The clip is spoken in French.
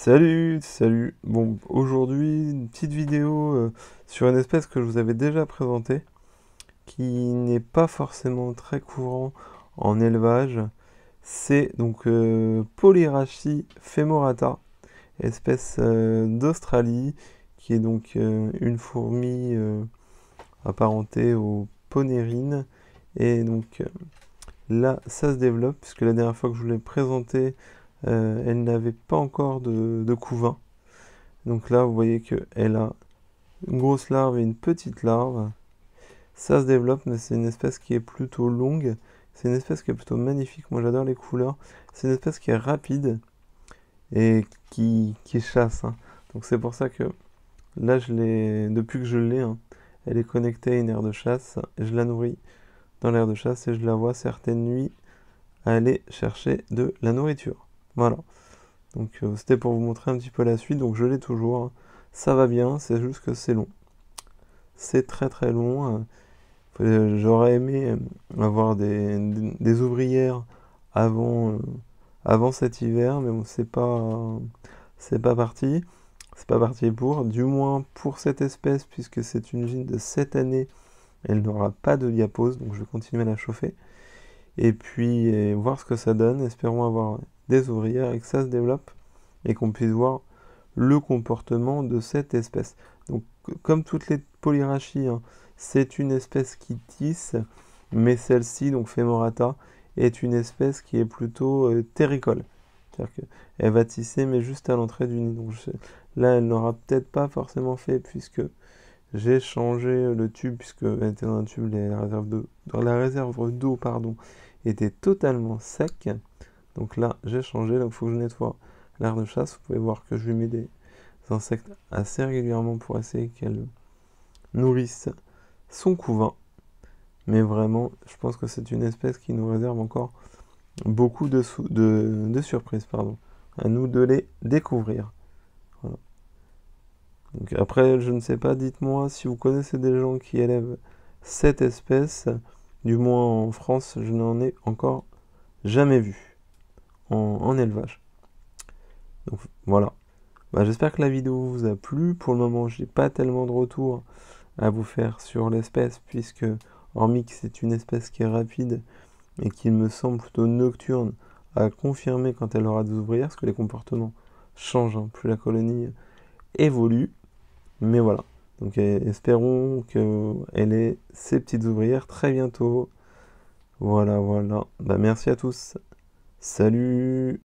Salut, salut. Bon, aujourd'hui, une petite vidéo sur une espèce que je vous avais déjà présentée, qui n'est pas forcément très courant en élevage. C'est donc Polyrhachis femorata, espèce d'Australie, qui est donc une fourmi apparentée aux ponérines. Et donc là, ça se développe, puisque la dernière fois que je vous l'ai présentée, elle n'avait pas encore de couvain. Donc là, vous voyez qu'elle a une grosse larve et une petite larve. Ça se développe, mais c'est une espèce qui est plutôt longue. C'est une espèce qui est plutôt magnifique. Moi, j'adore les couleurs. C'est une espèce qui est rapide et qui chasse, hein. Donc c'est pour ça que là, depuis que je l'ai, hein, elle est connectée à une aire de chasse. Et je la nourris dans l'aire de chasse et je la vois certaines nuits aller chercher de la nourriture. Voilà. Donc c'était pour vous montrer un petit peu la suite. Donc je l'ai toujours, hein. Ça va bien, c'est juste que c'est long. C'est très très long. J'aurais aimé avoir des ouvrières avant, avant cet hiver, mais bon, c'est pas parti. C'est pas parti pour, du moins pour cette espèce, puisque c'est une gine de cette année, elle n'aura pas de diapause, donc je vais continuer à la chauffer. Et puis voir ce que ça donne. Espérons avoir des ouvrières et que ça se développe et qu'on puisse voir le comportement de cette espèce. Donc, comme toutes les polyrhachies, hein, c'est une espèce qui tisse, mais celle-ci, donc Femorata, est une espèce qui est plutôt terricole. C'est-à-dire qu'elle va tisser, mais juste à l'entrée du nid. Donc, là, elle n'aura peut-être pas forcément fait, puisque j'ai changé le tube, puisque elle était dans un tube, dans la réserve d'eau, pardon, était totalement sec. Donc là, j'ai changé, donc il faut que je nettoie l'aire de chasse. Vous pouvez voir que je lui mets des insectes assez régulièrement pour essayer qu'elle nourrisse son couvain. Mais vraiment, je pense que c'est une espèce qui nous réserve encore beaucoup de surprises, pardon. À nous de les découvrir. Voilà. Donc après, je ne sais pas, dites-moi si vous connaissez des gens qui élèvent cette espèce. Du moins en France, je n'en ai encore jamais vu en élevage. Donc voilà. Bah, j'espère que la vidéo vous a plu. Pour le moment, j'ai pas tellement de retours à vous faire sur l'espèce, puisque hormis que c'est une espèce qui est rapide et qui me semble plutôt nocturne, à confirmer quand elle aura des ouvrières, parce que les comportements changent, hein, plus la colonie évolue. Mais voilà. Donc espérons qu'elle ait ses petites ouvrières très bientôt. Voilà, voilà. Bah, merci à tous. Salut!